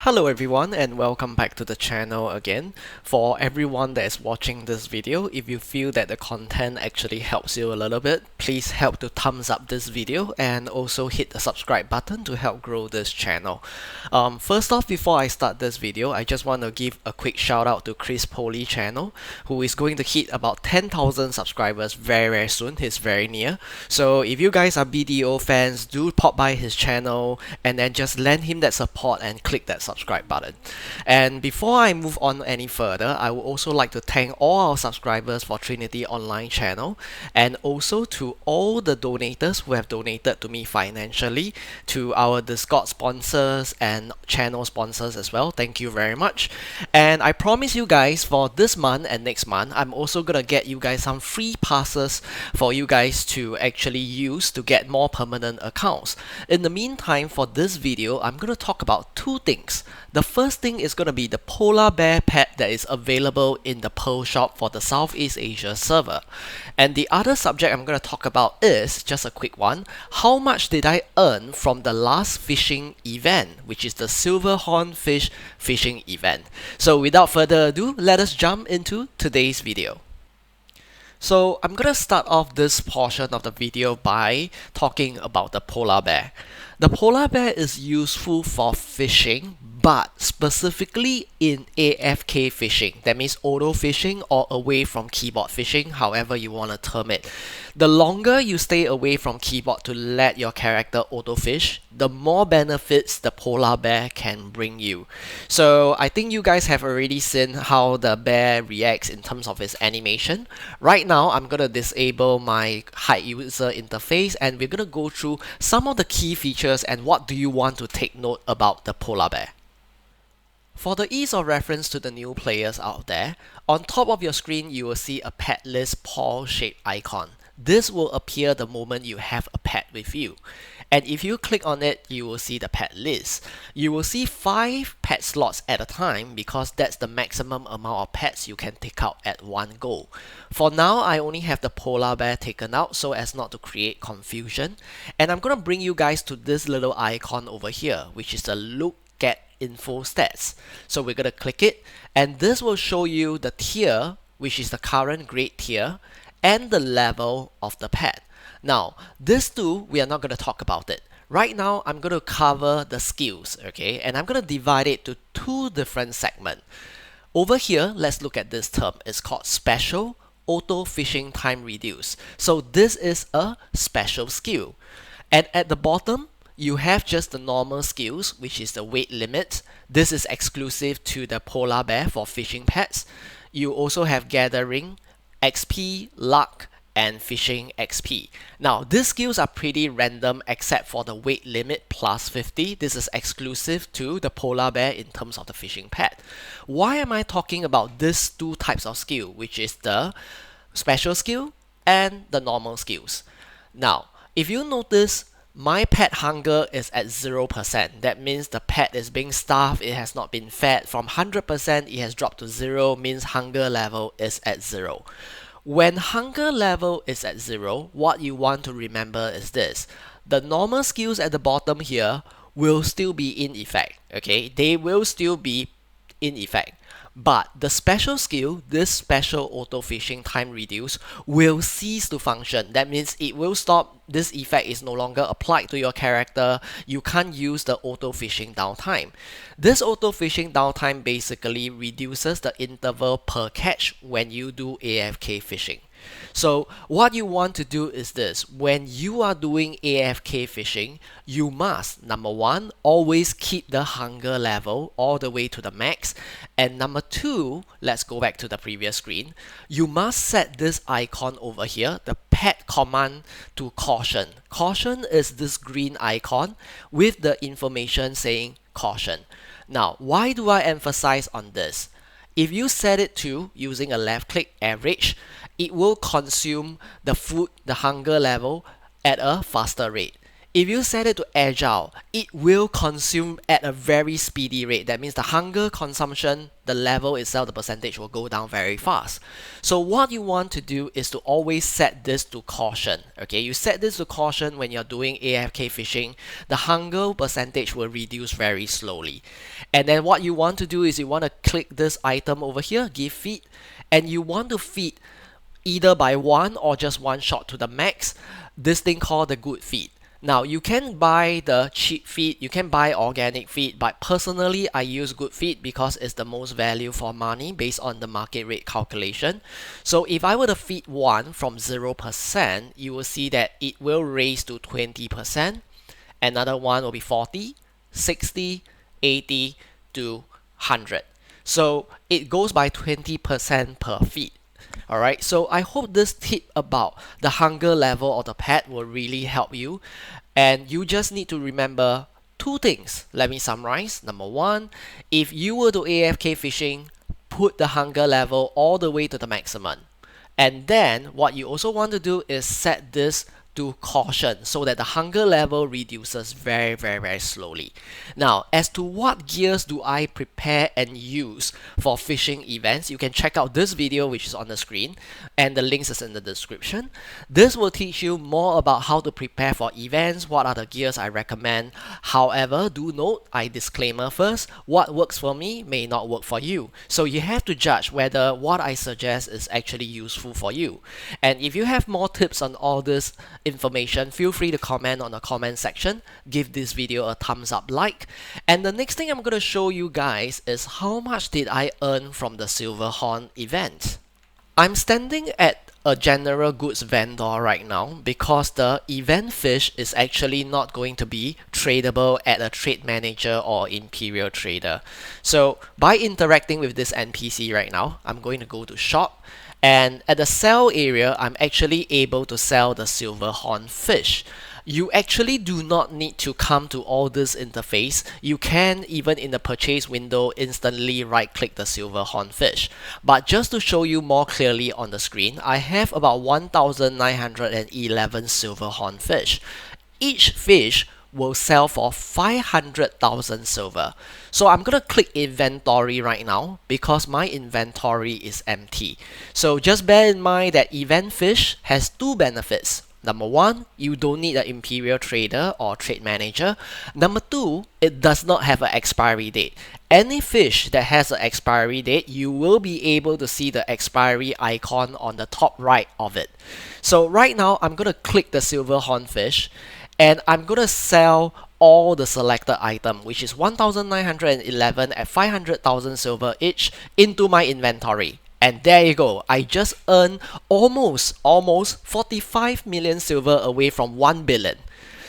Hello everyone and welcome back to the channel again. For everyone that is watching this video, if you feel that the content actually helps you a little bit, please help to thumbs up this video and also hit the subscribe button to help grow this channel. First off, before I start this video, I just want to give a quick shout out to Chris Poley channel, who is going to hit about 10,000 subscribers very soon. He's very near. So if you guys are BDO fans, do pop by his channel and then just lend him that support and click that subscribe button. And before I move on any further, I would also like to thank all our subscribers for Trinity online channel, and also to all the donators who have donated to me financially, to our Discord sponsors and channel sponsors as well. Thank you very much. And I promise you guys, for this month and next month, I'm also gonna get you guys some free passes for you guys to actually use to get more permanent accounts. In the meantime, for this video, I'm gonna talk about two things. The first thing is going to be the polar bear pet that is available in the Pearl shop for the Southeast Asia server. And the other subject I'm going to talk about is, just a quick one, how much did I earn from the last fishing event, which is the silver hornfish fishing event. So without further ado, let us jump into today's video. So I'm gonna start off this portion of the video by talking about the polar bear. The polar bear is useful for fishing, but specifically in AFK fishing. That means auto fishing or away from keyboard fishing, however you want to term it. The longer you stay away from keyboard to let your character auto fish, the more benefits the polar bear can bring you. So I think you guys have already seen how the bear reacts in terms of its animation. Right now I'm gonna disable my hide user interface and we're gonna go through some of the key features and what do you want to take note about the polar bear. For the ease of reference to the new players out there, on top of your screen you will see a pet list paw shaped icon. This will appear the moment you have a pet with you. And if you click on it, you will see the pet list. You will see 5 pet slots at a time because that's the maximum amount of pets you can take out at one go. For now, I only have the polar bear taken out so as not to create confusion. And I'm gonna bring you guys to this little icon over here, which is the look at info stats. So we're gonna click it, and this will show you the tier, which is the current grade tier, and the level of the pet. Now, these two, we are not going to talk about it. Right now, I'm going to cover the skills, okay? And I'm going to divide it to 2 different segments. Over here, let's look at this term. It's called special auto fishing time reduce. So this is a special skill. And at the bottom, you have just the normal skills, which is the weight limit. This is exclusive to the polar bear for fishing pets. You also have gathering, XP, luck, and fishing XP. Now, these skills are pretty random except for the weight limit plus 50. This is exclusive to the polar bear in terms of the fishing pet. Why am I talking about these 2 types of skill, which is the special skill and the normal skills? Now, if you notice, my pet hunger is at 0%. That means the pet is being starved, it has not been fed. From 100%, it has dropped to 0, means hunger level is at 0. When hunger level is at 0, what you want to remember is this. The normal skills at the bottom here will still be in effect, okay? They will still be in effect. But the special skill, this special auto fishing time reduce, will cease to function. That means it will stop. This effect is no longer applied to your character. You can't use the auto fishing downtime. This auto fishing downtime basically reduces the interval per catch when you do AFK fishing. So what you want to do is this. When you are doing AFK fishing, you must, number 1, always keep the hunger level all the way to the max. And number 2, let's go back to the previous screen. You must set this icon over here, the pet command, to caution. Caution is this green icon with the information saying caution. Now, why do I emphasize on this? If you set it to using a left click average, it will consume the food, the hunger level at a faster rate. If you set it to agile, it will consume at a very speedy rate. That means the hunger consumption the level itself, the percentage will go down very fast. So what you want to do is to always set this to caution. Okay, you set this to caution when you're doing AFK fishing. The hunger percentage will reduce very slowly. And then what you want to do is you want to click this item over here, give feed, and you want to feed either by one or just one shot to the max, this thing called the good feed. Now you can buy the cheap feed, you can buy organic feed, but personally I use good feed because it's the most value for money based on the market rate calculation. So if I were to feed one from 0%, you will see that it will raise to 20. Another one will be 40, 60, 80 to 100. So it goes by 20% per feed. Alright, so I hope this tip about the hunger level of the pet will really help you. And you just need to remember two things. Let me summarize. Number one, if you were to AFK fishing, put the hunger level all the way to the maximum. And then what you also want to do is set this to caution so that the hunger level reduces very slowly. Now, as to what gears do I prepare and use for fishing events, you can check out this video which is on the screen and the links is in the description. This will teach you more about how to prepare for events, what are the gears I recommend. However, do note, I disclaimer first, what works for me may not work for you. So you have to judge whether what I suggest is actually useful for you. And if you have more tips on all this information, feel free to comment on the comment section, give this video a thumbs up like. And the next thing I'm going to show you guys is how much did I earn from the Silverhorn event. I'm standing at a general goods vendor right now because the event fish is actually not going to be tradable at a trade manager or imperial trader. So by interacting with this NPC right now, I'm going to go to shop. And at the sell area, I'm actually able to sell the Silverhorn fish. You actually do not need to come to all this interface. You can, even in the purchase window, instantly right click the Silverhorn fish. But just to show you more clearly on the screen, I have about 1,911 Silverhorn fish. Each fish will sell for 500,000 silver. So I'm gonna click inventory right now because my inventory is empty. So just bear in mind that event fish has two benefits. Number one, you don't need an imperial trader or trade manager. Number two, it does not have an expiry date. Any fish that has an expiry date, you will be able to see the expiry icon on the top right of it. So right now, I'm gonna click the Silverhorn fish and I'm gonna sell all the selected item, which is 1,911 at 500,000 silver each, into my inventory. And there you go, I just earned almost 45 million silver away from 1 billion.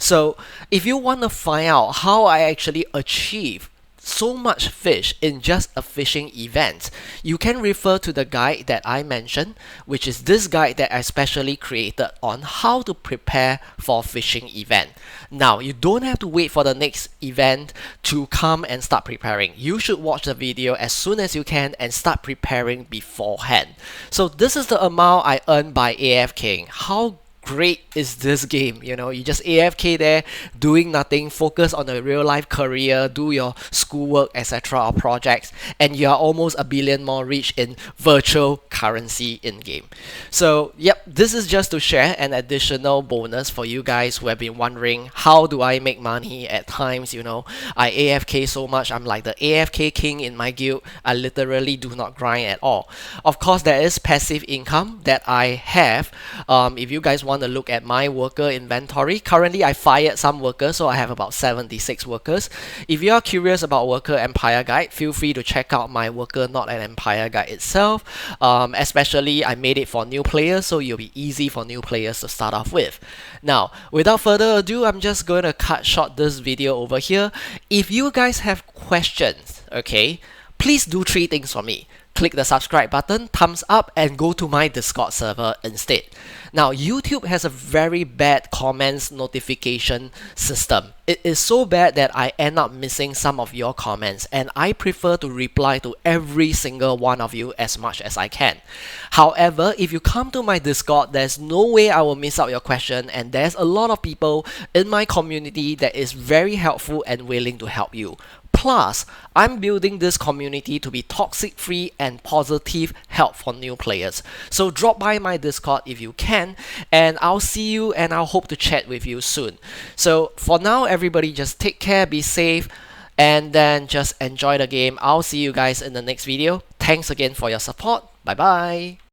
So if you want to find out how I actually achieve so much fish in just a fishing event, you can refer to the guide that I mentioned, which is this guide that I specially created on how to prepare for fishing event. Now, you don't have to wait for the next event to come and start preparing. You should watch the video as soon as you can and start preparing beforehand. So this is the amount I earned by AFKing. How great is this game? You know, you just AFK there, doing nothing, focus on a real life career, do your schoolwork, etc. or projects, and you are almost a billion more rich in virtual currency in game. So yep, this is just to share an additional bonus for you guys who have been wondering how do I make money. At times, you know, I AFK so much, I'm like the AFK king in my guild. I literally do not grind at all. Of course, there is passive income that I have. If you guys want to look at my worker inventory, currently I fired some workers, so I have about 76 workers. If you are curious about worker empire guide, feel free to check out my worker not an empire guide itself. Especially I made it for new players, so it'll be easy for new players to start off with. Now, without further ado, I'm just going to cut short this video over here. If you guys have questions, okay, please do three things for me. Click the subscribe button, thumbs up, and go to my Discord server instead. Now, YouTube has a very bad comments notification system. It is so bad that I end up missing some of your comments, and I prefer to reply to every single one of you as much as I can. However, if you come to my Discord, there's no way I will miss out your question, and there's a lot of people in my community that is very helpful and willing to help you. Plus, I'm building this community to be toxic free and positive help for new players. So drop by my Discord if you can, and I'll see you and I'll hope to chat with you soon. So for now, everybody just take care, be safe, and then just enjoy the game. I'll see you guys in the next video. Thanks again for your support. Bye bye.